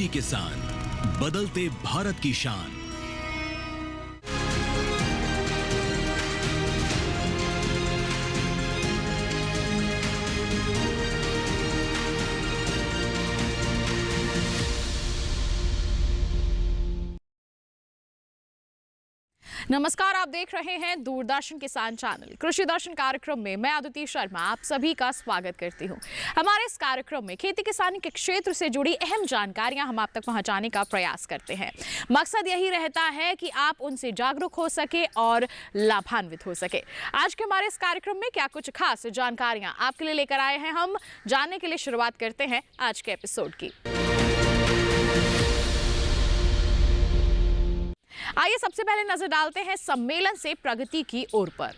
DD किसान, बदलते भारत की शान। नमस्कार, आप देख रहे हैं दूरदर्शन किसान चैनल। कृषि दर्शन कार्यक्रम में मैं अदिति शर्मा आप सभी का स्वागत करती हूं। हमारे इस कार्यक्रम में खेती किसानी के क्षेत्र से जुड़ी अहम जानकारियां हम आप तक पहुंचाने का प्रयास करते हैं। मकसद यही रहता है कि आप उनसे जागरूक हो सके और लाभान्वित हो सके। आज के हमारे इस कार्यक्रम में क्या कुछ खास जानकारियां आपके लिए लेकर आए हैं, हम जानने के लिए शुरुआत करते हैं आज के एपिसोड की। आइए सबसे पहले नजर डालते हैं सम्मेलन से प्रगति की ओर पर।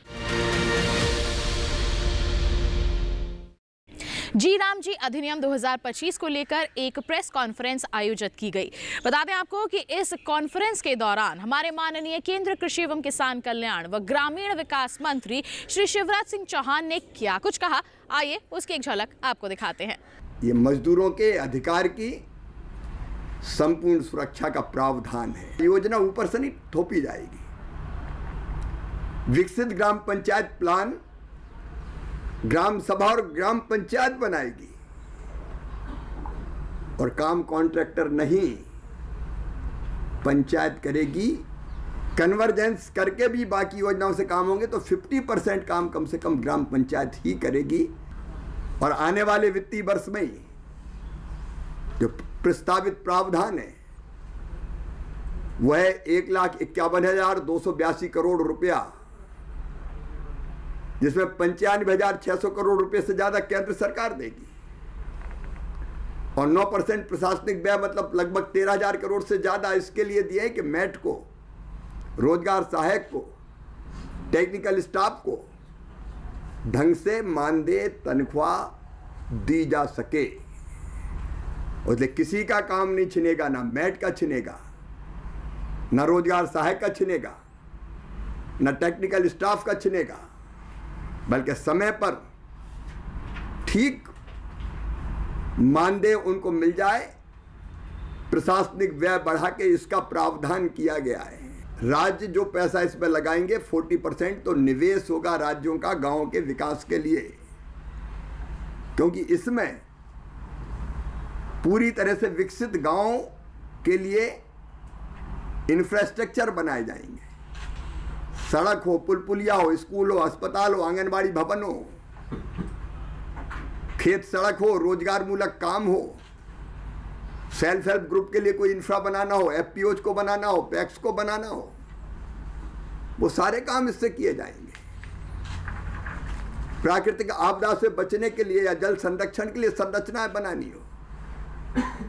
जी राम जी अधिनियम 2025 को लेकर एक प्रेस कॉन्फ्रेंस आयोजित की गई। बता दें आपको कि इस कॉन्फ्रेंस के दौरान हमारे माननीय केंद्र कृषि एवं किसान कल्याण व ग्रामीण विकास मंत्री श्री शिवराज सिंह चौहान ने क्या कुछ कहा, आइए उसकी एक झलक आपको दिखाते हैं। ये मजदूरों के अधिकार की संपूर्ण सुरक्षा का प्रावधान है। योजना ऊपर से नहीं थोपी जाएगी। विकसित ग्राम पंचायत प्लान ग्राम सभा और ग्राम पंचायत बनाएगी और काम कॉन्ट्रैक्टर नहीं, पंचायत करेगी। कन्वर्जेंस करके भी बाकी योजनाओं से काम होंगे तो 50% काम कम से कम ग्राम पंचायत ही करेगी। और आने वाले वित्तीय वर्ष में ही जो प्रस्तावित प्रावधान है वह 1,51,282 करोड़ रुपया, जिसमें 95,600 करोड़ रुपए से ज्यादा केंद्र सरकार देगी और 9% प्रशासनिक व्यय मतलब लगभग 13,000 करोड़ से ज्यादा इसके लिए दिए कि मैट को, रोजगार सहायक को, टेक्निकल स्टाफ को ढंग से मानदेय तनख्वाह दी जा सके। उसने किसी का काम नहीं छिनेगा, ना मैट का छिनेगा, ना रोजगार सहायक का छिनेगा, ना टेक्निकल स्टाफ का छिनेगा, बल्कि समय पर ठीक मानदेय उनको मिल जाए। प्रशासनिक व्यय बढ़ा के इसका प्रावधान किया गया है। राज्य जो पैसा इसमें लगाएंगे 40% तो निवेश होगा राज्यों का गांवों के विकास के लिए, क्योंकि इसमें पूरी तरह से विकसित गांव के लिए इंफ्रास्ट्रक्चर बनाए जाएंगे। सड़क हो, पुल पुलिया हो, स्कूल हो, अस्पताल हो, आंगनबाड़ी भवन हो, खेत सड़क हो, रोजगार मूलक काम हो, सेल्फ हेल्प ग्रुप के लिए कोई इंफ्रा बनाना हो, एफपीओज को बनाना हो, पैक्स को बनाना हो, वो सारे काम इससे किए जाएंगे। प्राकृतिक आपदा से बचने के लिए या जल संरक्षण के लिए संरचनाएं बनानी हो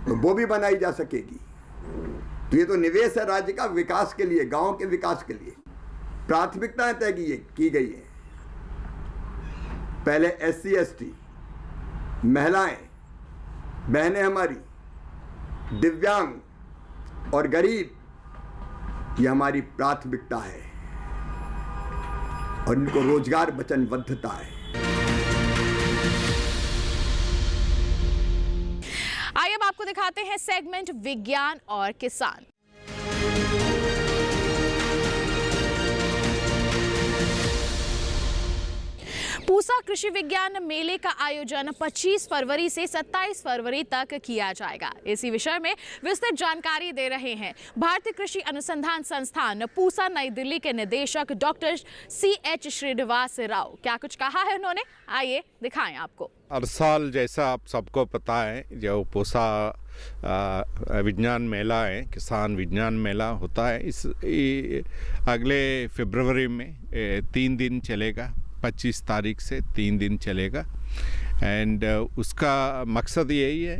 तो वो भी बनाई जा सकेगी। तो ये तो निवेश है राज्य का विकास के लिए, गांव के विकास के लिए। प्राथमिकताएं तय की गई है। पहले SC ST, महिलाएं, बहनें हमारी, दिव्यांग और गरीब, ये हमारी प्राथमिकता है और इनको रोजगार वचनबद्धता है। आइए अब आपको दिखाते हैं सेगमेंट विज्ञान और किसान। पूसा कृषि विज्ञान मेले का आयोजन 25 फरवरी से 27 फरवरी तक किया जाएगा। इसी विषय में विस्तृत जानकारी दे रहे हैं भारतीय कृषि अनुसंधान संस्थान पूसा नई दिल्ली के निदेशक डॉक्टर CH श्रीनिवास राव। क्या कुछ कहा है उन्होंने, आइए दिखाएं आपको। हर साल जैसा आप सबको पता है जो पूसा विज्ञान मेला है, किसान विज्ञान मेला होता है। अगले फरवरी में 3 दिन चलेगा, 25 तारीख से 3 दिन चलेगा। एंड उसका मकसद यही है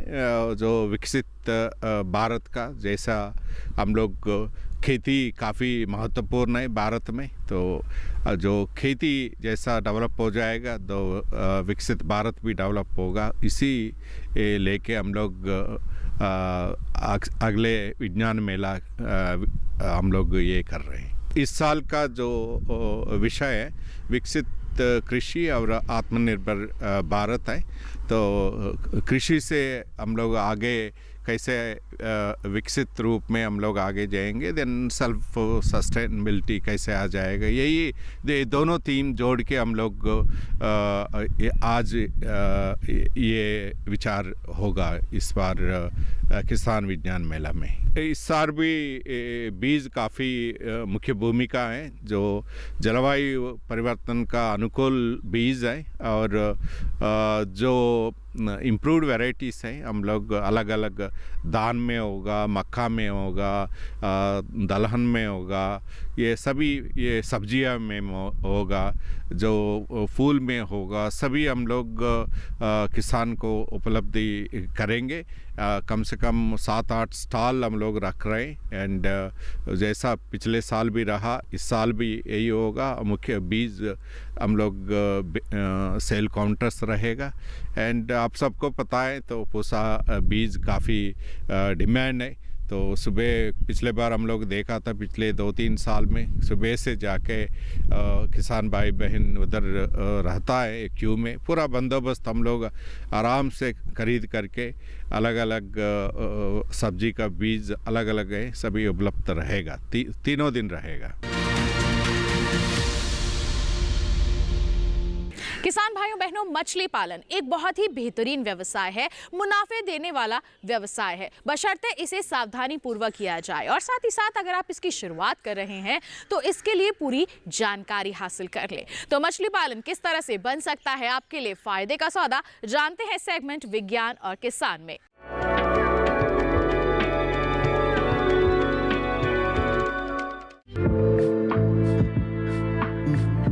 जो विकसित भारत का, जैसा हम लोग खेती काफ़ी महत्वपूर्ण है भारत में, तो जो खेती जैसा डेवलप हो जाएगा तो विकसित भारत भी डेवलप होगा। इसी लेके हम लोग अगले विज्ञान मेला हम लोग ये कर रहे हैं। इस साल का जो विषय है विकसित कृषि और आत्मनिर्भर भारत है। तो कृषि से हम लोग आगे कैसे विकसित रूप में हम लोग आगे जाएंगे, देन सेल्फ सस्टेनेबिलिटी कैसे आ जाएगा, यही दोनों थीम जोड़ के हम लोग आज ये विचार होगा इस बार किसान विज्ञान मेला में। इस साल भी बीज काफ़ी मुख्य भूमिका है, जो जलवायु परिवर्तन का अनुकूल बीज है और जो इम्प्रूव्ड वैरायटीज़ हैं हम लोग अलग अलग धान में होगा, मक्का में होगा, दलहन में होगा, ये सभी ये सब्जियां में होगा, जो फूल में होगा, सभी हम लोग किसान को उपलब्धि करेंगे। कम से कम 7-8 स्टॉल हम लोग रख रहे हैं एंड जैसा पिछले साल भी रहा इस साल भी यही होगा। मुख्य बीज हम लोग सेल काउंटर्स रहेगा एंड आप सबको पता है तो पूसा बीज काफ़ी डिमांड है। तो सुबह पिछले बार हम लोग देखा था, पिछले 2-3 साल में सुबह से जाके किसान भाई बहन उधर रहता है क्यू में, पूरा बंदोबस्त हम लोग आराम से खरीद करके अलग अलग सब्जी का बीज अलग अलग है, सभी उपलब्ध रहेगा, तीनों दिन रहेगा। किसान भाइयों बहनों, मछली पालन एक बहुत ही बेहतरीन व्यवसाय है, मुनाफे देने वाला व्यवसाय है, बशर्ते इसे सावधानी पूर्वक किया जाए और साथ ही साथ अगर आप इसकी शुरुआत कर रहे हैं तो इसके लिए पूरी जानकारी हासिल कर ले। तो मछली पालन किस तरह से बन सकता है आपके लिए फायदे का सौदा, जानते हैं सेगमेंट विज्ञान और किसान में।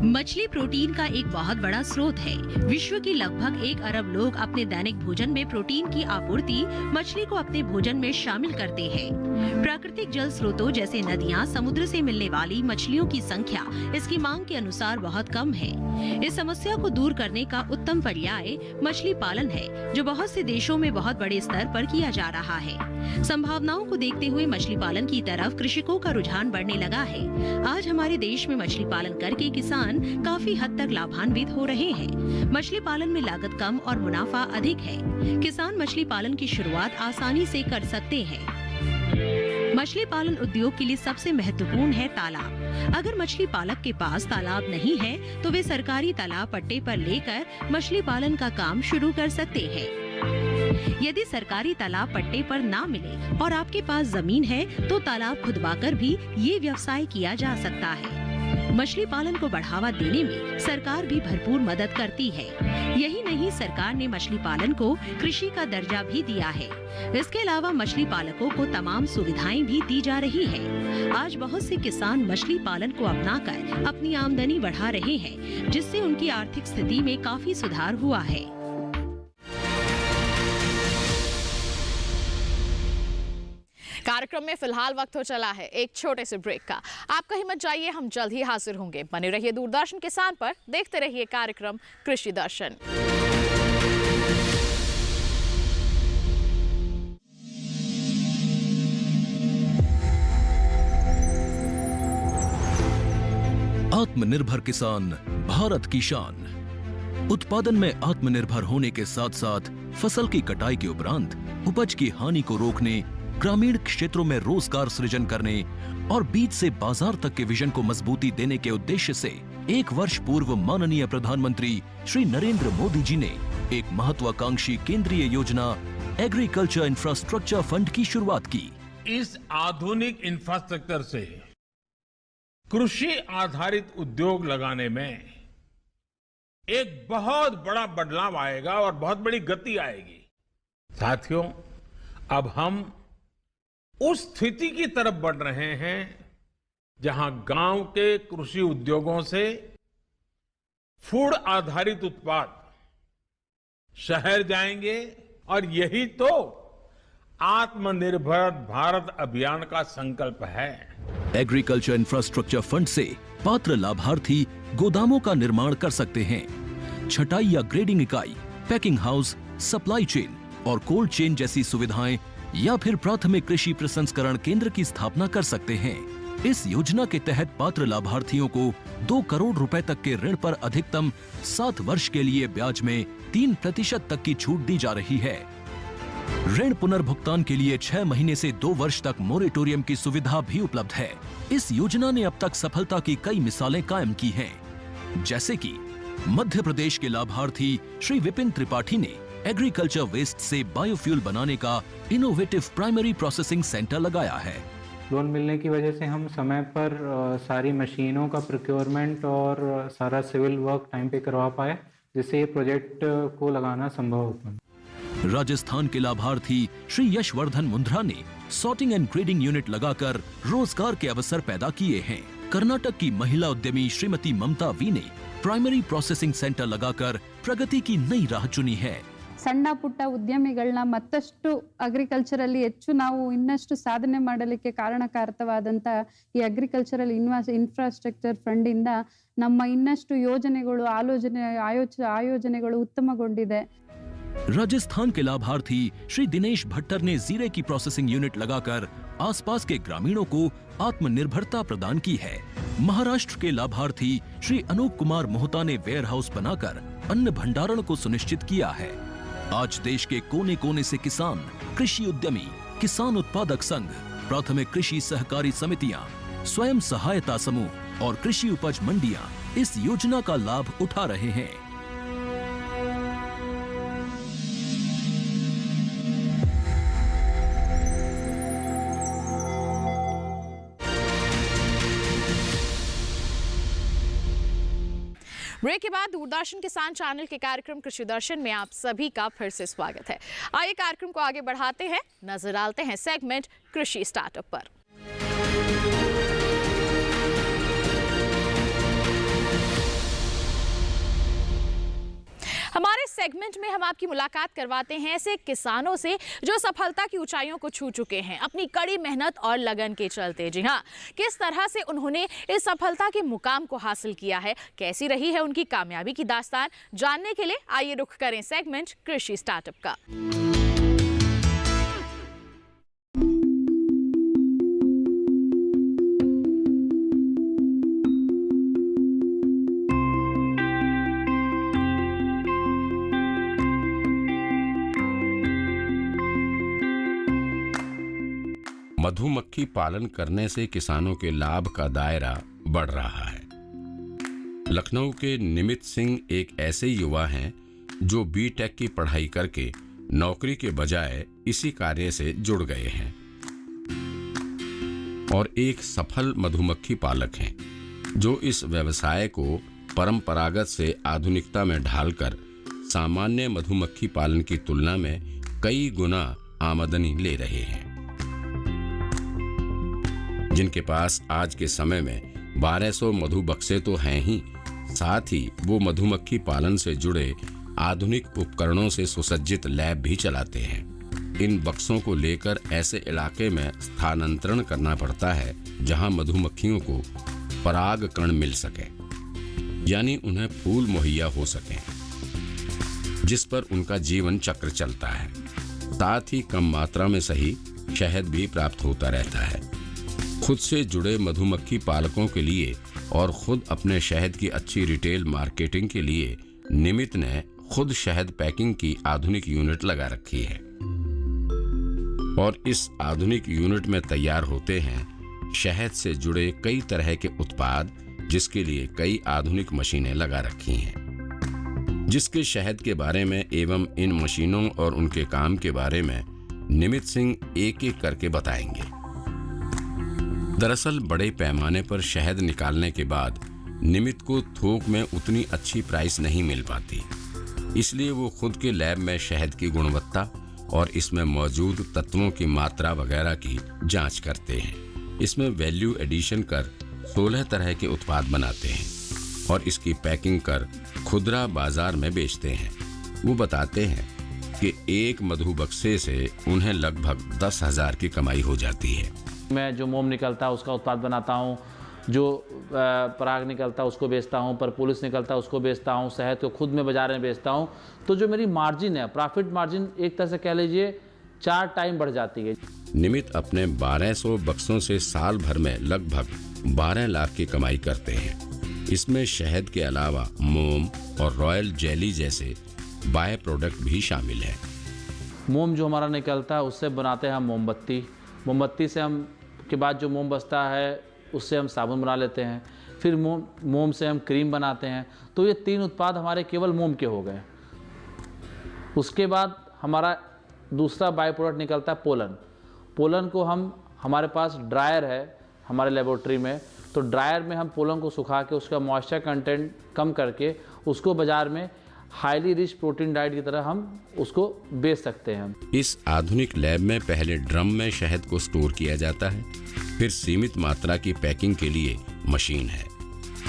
मछली प्रोटीन का एक बहुत बड़ा स्रोत है। विश्व की लगभग 1 अरब लोग अपने दैनिक भोजन में प्रोटीन की आपूर्ति मछली को अपने भोजन में शामिल करते हैं। प्राकृतिक जल स्रोतों जैसे नदियां, समुद्र से मिलने वाली मछलियों की संख्या इसकी मांग के अनुसार बहुत कम है। इस समस्या को दूर करने का उत्तम पर्याय मछली पालन है, जो बहुत से देशों में बहुत बड़े स्तर पर किया जा रहा है। संभावनाओं को देखते हुए मछली पालन की तरफ कृषकों का रुझान बढ़ने लगा है। आज हमारे देश में मछली पालन करके किसान काफी हद तक लाभान्वित हो रहे हैं। मछली पालन में लागत कम और मुनाफा अधिक है। किसान मछली पालन की शुरुआत आसानी से कर सकते हैं। मछली पालन उद्योग के लिए सबसे महत्वपूर्ण है तालाब। अगर मछली पालक के पास तालाब नहीं है तो वे सरकारी तालाब पट्टे पर लेकर मछली पालन का काम शुरू कर सकते हैं। यदि सरकारी तालाब पट्टे पर ना मिले और आपके पास जमीन है तो तालाब खुदवाकर भी ये व्यवसाय किया जा सकता है। मछली पालन को बढ़ावा देने में सरकार भी भरपूर मदद करती है। यही नहीं, सरकार ने मछली पालन को कृषि का दर्जा भी दिया है। इसके अलावा मछली पालकों को तमाम सुविधाएं भी दी जा रही है। आज बहुत से किसान मछली पालन को अपनाकर अपनी आमदनी बढ़ा रहे हैं, जिससे उनकी आर्थिक स्थिति में काफी सुधार हुआ है। कार्यक्रम में फिलहाल वक्त हो चला है एक छोटे से ब्रेक का। आप कहीं मत जाइए, हम जल्द ही हाजिर होंगे। बने रहिए दूरदर्शन किसान पर, देखते रहिए कार्यक्रम कृषि दर्शन। आत्मनिर्भर किसान भारत की शान। उत्पादन में आत्मनिर्भर होने के साथ साथ फसल की कटाई के उपरांत उपज की हानि को रोकने, ग्रामीण क्षेत्रों में रोजगार सृजन करने और बीज से बाजार तक के विजन को मजबूती देने के उद्देश्य से 1 वर्ष पूर्व माननीय प्रधानमंत्री श्री नरेंद्र मोदी जी ने एक महत्वाकांक्षी केंद्रीय योजना एग्रीकल्चर इंफ्रास्ट्रक्चर फंड की शुरुआत की। इस आधुनिक इंफ्रास्ट्रक्चर से कृषि आधारित उद्योग लगाने में एक बहुत बड़ा बदलाव आएगा और बहुत बड़ी गति आएगी। साथियों, अब हम उस स्थिति की तरफ बढ़ रहे हैं जहां गांव के कृषि उद्योगों से फूड आधारित उत्पाद शहर जाएंगे और यही तो आत्मनिर्भर भारत अभियान का संकल्प है। एग्रीकल्चर इंफ्रास्ट्रक्चर फंड से पात्र लाभार्थी गोदामों का निर्माण कर सकते हैं, छटाई या ग्रेडिंग इकाई, पैकिंग हाउस, सप्लाई चेन और कोल्ड चेन जैसी सुविधाएं या फिर प्राथमिक कृषि प्रसंस्करण केंद्र की स्थापना कर सकते हैं। इस योजना के तहत पात्र लाभार्थियों को 2 करोड़ रुपए तक के ऋण पर अधिकतम 7 वर्ष के लिए ब्याज में 3% तक की छूट दी जा रही है। ऋण पुनर्भुगतान के लिए 6 महीने से 2 वर्ष तक मोरेटोरियम की सुविधा भी उपलब्ध है। इस योजना ने अब तक सफलता की कई मिसालें कायम की हैं, जैसे कि मध्य प्रदेश के लाभार्थी श्री विपिन त्रिपाठी ने एग्रीकल्चर वेस्ट से बायोफ्यूल बनाने का इनोवेटिव प्राइमरी प्रोसेसिंग सेंटर लगाया है। लोन मिलने की वजह से हम समय पर सारी मशीनों का प्रोक्योरमेंट और सारा सिविल वर्क टाइम पे करवा पाए, जिससे ये प्रोजेक्ट को लगाना संभव हो पाया। राजस्थान के लाभार्थी श्री यशवर्धन मुंद्रा ने सॉर्टिंग एंड ग्रेडिंग यूनिट लगाकर रोजगार के अवसर पैदा किए हैं। कर्नाटक की महिला उद्यमी श्रीमती ममता वी ने प्राइमरी प्रोसेसिंग सेंटर लगाकर प्रगति की नई राह चुनी है। ಸಣ್ಣ ಪುಟ್ಟ ಉದ್ಯಮಿಗಳನ್ನ ಮತ್ತಷ್ಟು ಅಗ್ರಿಕಲ್ಚರಲ್ಲಿ ಹೆಚ್ಚು ನಾವು ಇನ್ನಷ್ಟು ಸಾಧನೆ ಮಾಡಲಿಕ್ಕೆ ಕಾರಣಕಾರಕವಾದಂತ ಈ ಅಗ್ರಿಕಲ್ಚರಲ್ ಇನ್ಫ್ರಾಸ್ಟ್ರಕ್ಚರ್ ಫಂಡ್ ಇಂದ ನಮ್ಮ ಇನ್ನಷ್ಟು ಯೋಜನೆಗಳು ಆಯೋಜನೆಗಳು ಉತ್ತಮಗೊಂಡಿದೆ। राजस्थान के लाभार्थी श्री दिनेश भट्टर ने जीरे की प्रोसेसिंग यूनिट लगाकर आसपास के ग्रामीणों को आत्मनिर्भरता प्रदान की है। महाराष्ट्र के लाभार्थी श्री अनूप कुमार मोहता ने वेयर हाउस बनाकर अन्न भंडारण को सुनिश्चित किया है। आज देश के कोने कोने से किसान, कृषि उद्यमी, किसान उत्पादक संघ, प्राथमिक कृषि सहकारी समितियां, स्वयं सहायता समूह और कृषि उपज मंडियां इस योजना का लाभ उठा रहे हैं। ब्रेक के बाद दूरदर्शन किसान चैनल के कार्यक्रम कृषि दर्शन में आप सभी का फिर से स्वागत है। आइए कार्यक्रम को आगे बढ़ाते हैं, नजर डालते हैं सेगमेंट कृषि स्टार्टअप पर। हमारे सेगमेंट में हम आपकी मुलाकात करवाते हैं ऐसे किसानों से जो सफलता की ऊंचाइयों को छू चुके हैं अपनी कड़ी मेहनत और लगन के चलते। जी हाँ, किस तरह से उन्होंने इस सफलता के मुकाम को हासिल किया है, कैसी रही है उनकी कामयाबी की दास्तान, जानने के लिए आइए रुख करें सेगमेंट कृषि स्टार्टअप का। मधुमक्खी पालन करने से किसानों के लाभ का दायरा बढ़ रहा है। लखनऊ के निमित सिंह एक ऐसे युवा हैं जो बीटेक की पढ़ाई करके नौकरी के बजाय इसी कार्य से जुड़ गए हैं और एक सफल मधुमक्खी पालक हैं जो इस व्यवसाय को परंपरागत से आधुनिकता में ढालकर सामान्य मधुमक्खी पालन की तुलना में कई गुना आमदनी ले रहे हैं। जिनके पास आज के समय में 1200 मधु बक्से तो हैं ही, साथ ही वो मधुमक्खी पालन से जुड़े आधुनिक उपकरणों से सुसज्जित लैब भी चलाते हैं। इन बक्सों को लेकर ऐसे इलाके में स्थानांतरण करना पड़ता है जहां मधुमक्खियों को परागकण मिल सके, यानी उन्हें फूल मुहैया हो सके, जिस पर उनका जीवन चक्र चलता है। साथ ही कम मात्रा में सही शहद भी प्राप्त होता रहता है। खुद से जुड़े मधुमक्खी पालकों के लिए और खुद अपने शहद की अच्छी रिटेल मार्केटिंग के लिए निमित ने खुद शहद पैकिंग की आधुनिक यूनिट लगा रखी है और इस आधुनिक यूनिट में तैयार होते हैं शहद से जुड़े कई तरह के उत्पाद, जिसके लिए कई आधुनिक मशीनें लगा रखी हैं। जिसके शहद के बारे में एवं इन मशीनों और उनके काम के बारे में निमित सिंह एक एक करके बताएंगे। दरअसल बड़े पैमाने पर शहद निकालने के बाद निमित को थोक में उतनी अच्छी प्राइस नहीं मिल पाती, इसलिए वो खुद के लैब में शहद की गुणवत्ता और इसमें मौजूद तत्वों की मात्रा वगैरह की जांच करते हैं। इसमें वैल्यू एडिशन कर 16 तरह के उत्पाद बनाते हैं और इसकी पैकिंग कर खुदरा बाजार में बेचते हैं। वो बताते हैं कि एक मधु बक्से से उन्हें लगभग 10,000 की कमाई हो जाती है। मैं जो मोम निकलता है उसका उत्पाद बनाता हूँ, जो पराग निकलता है उसको बेचता हूँ, परपुलिस निकलता है उसको बेचता हूँ, शहद को खुद में बाजार में बेचता हूँ। तो जो मेरी मार्जिन है, प्रॉफिट मार्जिन एक तरह से कह लीजिए 4 टाइम बढ़ जाती है। निमित अपने 1200 बक्सों से साल भर में लगभग 12 लाख की कमाई करते हैं। इसमें शहद के अलावा मोम और रॉयल जेली जैसे बाय प्रोडक्ट भी शामिल है। मोम जो हमारा निकलता है उससे बनाते हैं हम मोमबत्ती। मोमबत्ती से हम के बाद जो मोम बचता है उससे हम साबुन बना लेते हैं। फिर मोम से हम क्रीम बनाते हैं। तो ये 3 उत्पाद हमारे केवल मोम के हो गए। उसके बाद हमारा दूसरा बाय प्रोडक्ट निकलता है पोलन। पोलन को हमारे पास ड्रायर है हमारे लेबोरेटरी में, तो ड्रायर में हम पोलन को सुखा के उसका मॉइस्चर कंटेंट कम करके उसको बाज़ार में हाईली रिच प्रोटीन डाइट की तरह हम उसको बेच सकते हैं। इस आधुनिक लैब में पहले ड्रम में शहद को स्टोर किया जाता है, फिर सीमित मात्रा की पैकिंग के लिए मशीन है।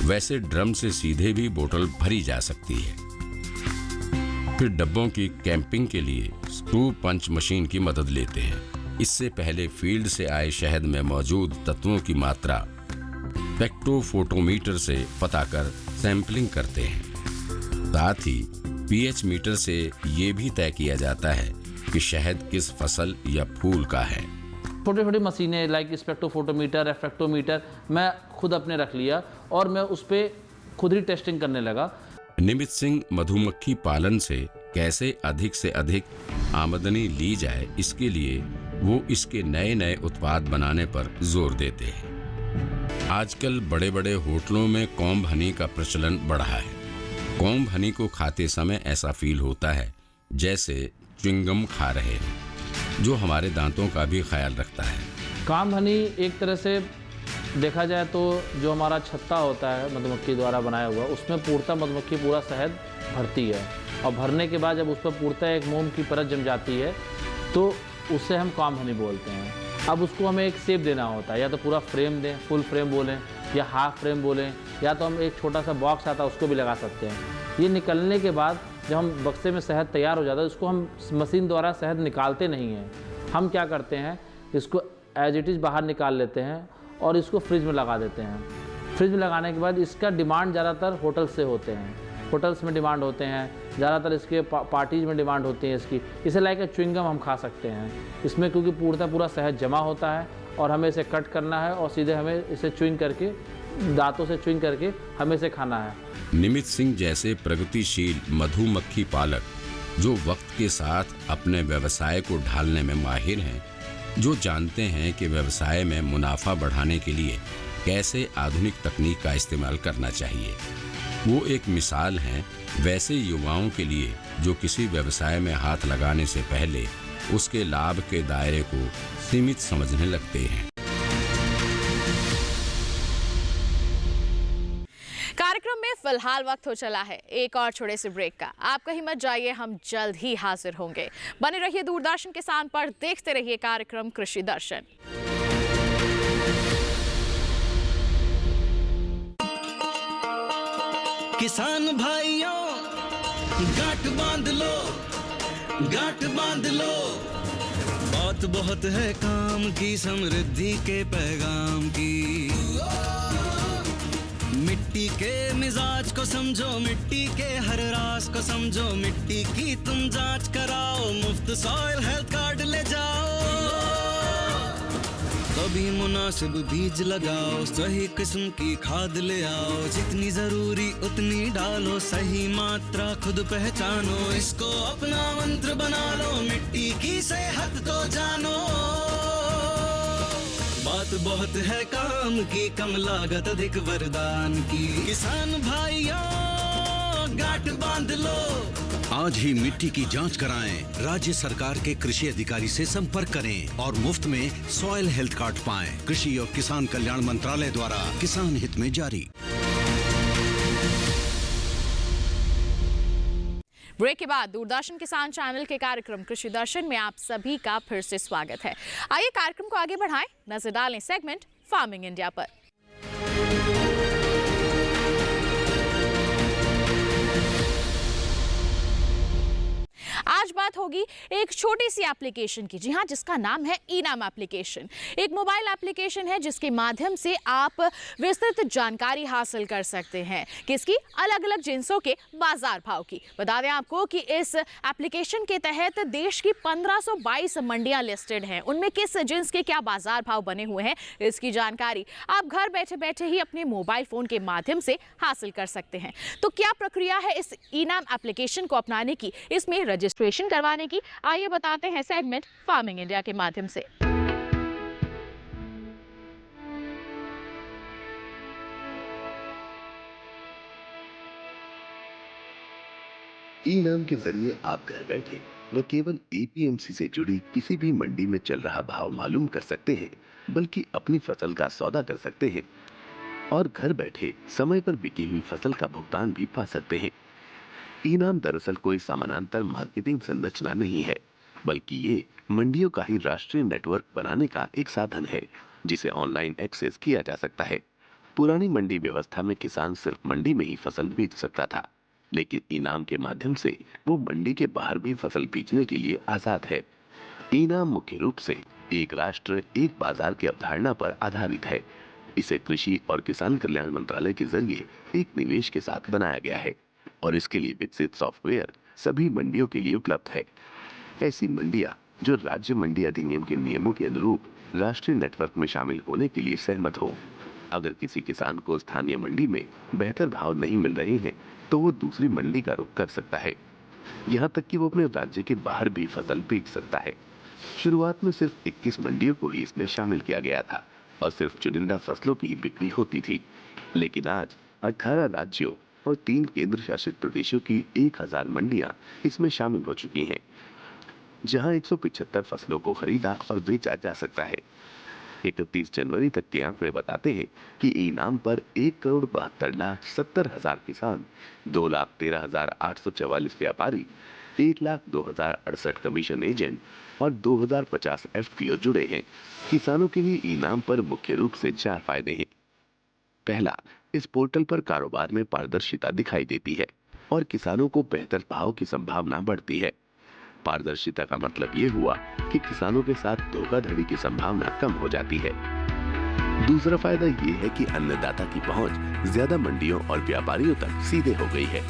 वैसे ड्रम से सीधे भी बोतल भरी जा सकती है। फिर डब्बों की कैंपिंग के लिए स्क्रू पंच मशीन की मदद लेते हैं। इससे पहले फील्ड से आए शहद में मौजूद तत्वों की मात्रा स्पेक्ट्रोफोटोमीटर से पता कर सैंपलिंग करते हैं। साथ ही पीएच मीटर से ये भी तय किया जाता है कि शहद किस फसल या फूल का है। छोटी छोटी मशीनें लाइक स्पेक्ट्रोफोटोमीटर, रेफ्रेक्टोमीटर मैं खुद अपने रख लिया और मैं उस पर खुद ही टेस्टिंग करने लगा। निमित सिंह मधुमक्खी पालन से कैसे अधिक से अधिक आमदनी ली जाए, इसके लिए वो इसके नए नए उत्पाद बनाने पर जोर देते हैं। आजकल बड़े बड़े होटलों में कॉम्ब हनी का प्रचलन बढ़ा है। कॉम्ब हनी को खाते समय ऐसा फील होता है जैसे च्युइंगम खा रहे हैं, जो हमारे दांतों का भी ख्याल रखता है। कॉम्ब हनी एक तरह से देखा जाए तो जो हमारा छत्ता होता है मधुमक्खी द्वारा बनाया हुआ, उसमें पूर्णतः मधुमक्खी पूरा शहद भरती है और भरने के बाद जब उस पर पूर्णतः एक मोम की परत जम जाती है तो उससे हम कॉम्ब हनी बोलते हैं। अब उसको हमें एक शेप देना होता है, या तो पूरा फ्रेम दें, फुल फ्रेम बोलें, या हाफ फ्रेम बोलें, या तो हम एक छोटा सा बॉक्स आता है उसको भी लगा सकते हैं। ये निकलने के बाद जब हम बक्से में शहद तैयार हो जाता है, उसको हम मशीन द्वारा शहद निकालते नहीं हैं। हम क्या करते हैं, इसको एज इट इज़ बाहर निकाल लेते हैं और इसको फ्रिज में लगा देते हैं। फ्रिज में लगाने के बाद इसका डिमांड ज़्यादातर होटल से होते हैं, होटल्स में डिमांड होते हैं, ज़्यादातर इसके पार्टीज में डिमांड होती है इसकी। इसे लाइक च्युइंगम हम खा सकते हैं इसमें, क्योंकि पूरा शहद जमा होता है और हमें इसे कट करना है और सीधे हमें इसे च्युइंग करके दांतों से च्युइंग करके हमें इसे खाना है। निमित सिंह जैसे प्रगतिशील मधुमक्खी पालक जो वक्त के साथ अपने व्यवसाय को ढालने में माहिर हैं, जो जानते हैं कि व्यवसाय में मुनाफा बढ़ाने के लिए कैसे आधुनिक तकनीक का इस्तेमाल करना चाहिए, वो एक मिसाल हैं वैसे युवाओं के लिए जो किसी व्यवसाय में हाथ लगाने से पहले उसके लाभ के दायरे को सीमित समझने लगते हैं। कार्यक्रम में फिलहाल वक्त हो चला है एक और छोटे से ब्रेक का। आप कहीं मत जाइए, हम जल्द ही हाजिर होंगे। बने रहिए दूरदर्शन किसान पर, देखते रहिए कार्यक्रम कृषि दर्शन। किसान भाइयों गांठ बांध लो, गांठ बांध लो, बात बहुत है काम की, समृद्धि के पैगाम की। मिट्टी के मिजाज को समझो, मिट्टी के हर राज को समझो, मिट्टी की तुम जांच कराओ, मुफ्त सॉइल हेल्थ कार्ड ले जाओ। कभी मुनासिब बीज लगाओ, सही किस्म की खाद ले आओ, जितनी जरूरी उतनी डालो, सही मात्रा खुद पहचानो, इसको अपना मंत्र बना लो, मिट्टी की सेहत तो जानो। बात बहुत है काम की, कम लागत अधिक वरदान की। किसान भाइयों गांठ बांध लो, आज ही मिट्टी की जांच कराएं। राज्य सरकार के कृषि अधिकारी से संपर्क करें और मुफ्त में सॉइल हेल्थ कार्ड पाएं। कृषि और किसान कल्याण मंत्रालय द्वारा किसान हित में जारी। ब्रेक के बाद दूरदर्शन किसान चैनल के कार्यक्रम कृषि दर्शन में आप सभी का फिर से स्वागत है। आइए कार्यक्रम को आगे बढ़ाएं, नजर डालें सेगमेंट फार्मिंग इंडिया पर। आज बात होगी एक छोटी सी एप्लीकेशन की, जी हाँ, जिसका नाम है इनाम एप्लीकेशन। एक मोबाइल एप्लीकेशन है जिसके माध्यम से आप विस्तृत जानकारी हासिल कर सकते हैं किसकी, अलग अलग जिन्सों के बाजार भाव की। बता दें आपको कि इस एप्लीकेशन के तहत देश की 1522 मंडियां लिस्टेड हैं, उनमें किस जिन्स के क्या बाजार भाव बने हुए हैं, इसकी जानकारी आप घर बैठे बैठे ही अपने मोबाइल फोन के माध्यम से हासिल कर सकते हैं। तो क्या प्रक्रिया है इस इनाम एप्लीकेशन को अपनाने की? इसमें रजिस्ट्रेशन करवाने करवाने की? आइए बताते हैं सेगमेंट फार्मिंग इंडिया के माध्यम से। ई नाम के जरिए आप घर बैठे न केवल एपीएमसी से जुड़ी किसी भी मंडी में चल रहा भाव मालूम कर सकते हैं, बल्कि अपनी फसल का सौदा कर सकते हैं और घर बैठे समय पर बिकी हुई फसल का भुगतान भी पा सकते हैं। ई नाम दरअसल कोई समानांतर मार्केटिंग संरचना नहीं है, बल्कि ये मंडियों का ही राष्ट्रीय नेटवर्क बनाने का एक साधन है जिसे ऑनलाइन एक्सेस किया जा सकता है। पुरानी मंडी व्यवस्था में किसान सिर्फ मंडी में ही फसल बेच सकता था, लेकिन इनाम के माध्यम से वो मंडी के बाहर भी फसल बेचने के लिए आजाद है। इनाम मुख्य रूप से एक राष्ट्र एक बाजार की अवधारणा पर आधारित है। इसे कृषि और किसान कल्याण मंत्रालय के जरिए एक निवेश के साथ बनाया गया है और इसके लिए विकसित सॉफ्टवेयर सभी मंडियों के लिए उपलब्ध है। ऐसी मंडियां जो राज्य मंडी अधिनियम के नियमों के अनुरूप राष्ट्रीय नेटवर्क में शामिल होने के लिए सहमत हो। अगर किसी किसान को स्थानीय मंडी में बेहतर भाव नहीं मिल रहे हैं तो वो दूसरी मंडी का रुख कर सकता है। यहाँ तक कि वो अपने राज्य के बाहर भी फसल बेच सकता है। शुरुआत में सिर्फ 21 मंडियों को ही इसमें शामिल किया गया था और सिर्फ चुनिंदा फसलों की बिक्री होती थी, लेकिन आज 18 राज्यों और 3 केंद्र शासित प्रदेशों की 1000 मंडियां इसमें शामिल हो चुकी हैं, जहां 175 फसलों को खरीदा और बेचा जा सकता है। 31 जनवरी तक के आंकड़े बताते हैं कि इनाम पर 1,72,70,000 किसान, 2,13,844 व्यापारी, 1,02,068 कमीशन एजेंट और 2,050 एफपीओ जुड़े हैं। किसानों के लिए इनाम पर मुख्य रूप से 4 फायदे हैं। पहला, इस पोर्टल पर कारोबार में पारदर्शिता दिखाई देती है और किसानों को बेहतर भाव की संभावना बढ़ती है। पारदर्शिता का मतलब ये हुआ कि किसानों के साथ धोखाधड़ी की संभावना कम हो जाती है। दूसरा फायदा ये है कि अन्नदाता की पहुंच ज्यादा मंडियों और व्यापारियों तक सीधे हो गई है।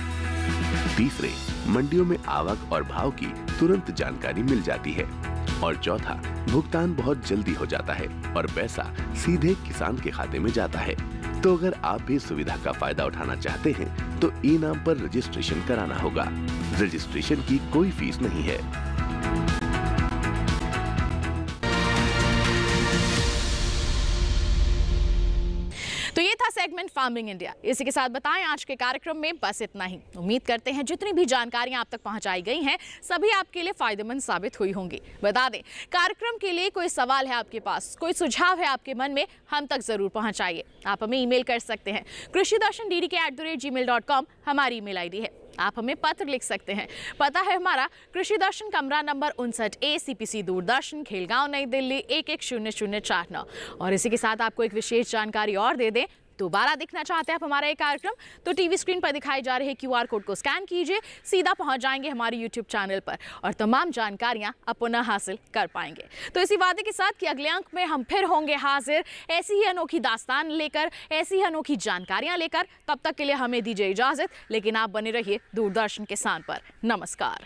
तीसरे, मंडियों में आवक और भाव की तुरंत जानकारी मिल जाती है। और चौथा, भुगतान बहुत जल्दी हो जाता है और पैसा सीधे किसान के खाते में जाता है। तो अगर आप भी सुविधा का फायदा उठाना चाहते हैं तो ई नाम पर रजिस्ट्रेशन कराना होगा। रजिस्ट्रेशन की कोई फीस नहीं है। तो ये था सेगमेंट फार्मिंग इंडिया। इसी के साथ बताएं आज के कार्यक्रम में बस इतना ही। उम्मीद करते हैं जितनी भी जानकारियां आप तक पहुंचाई गई हैं सभी आपके लिए फायदेमंद साबित हुई होंगी। बता दें, कार्यक्रम के लिए कोई सवाल है आपके पास, कोई सुझाव है आपके मन में, हम तक जरूर पहुंचाइए। आप हमें ईमेल कर सकते हैं krushidarshan@gmail.com हमारी ईमेल आईडी है। आप हमें पत्र लिख सकते हैं। पता है हमारा कृषि दर्शन, कमरा number 59A, CPC Doordarshan, Khelgaon, नई दिल्ली 110049। और इसी के साथ आपको एक विशेष जानकारी और दे दें, दोबारा देखना चाहते हैं आप हमारा ये कार्यक्रम तो टीवी स्क्रीन पर दिखाई जा रहे QR कोड को स्कैन कीजिए, सीधा पहुंच जाएंगे हमारे YouTube चैनल पर और तमाम जानकारियां आप पुनः हासिल कर पाएंगे। तो इसी वादे के साथ कि अगले अंक में हम फिर होंगे हाजिर ऐसी ही अनोखी दास्तान लेकर, ऐसी ही अनोखी जानकारियां लेकर। तब तक के लिए हमें दीजिए इजाजत, लेकिन आप बने रहिए दूरदर्शन किसान पर। नमस्कार।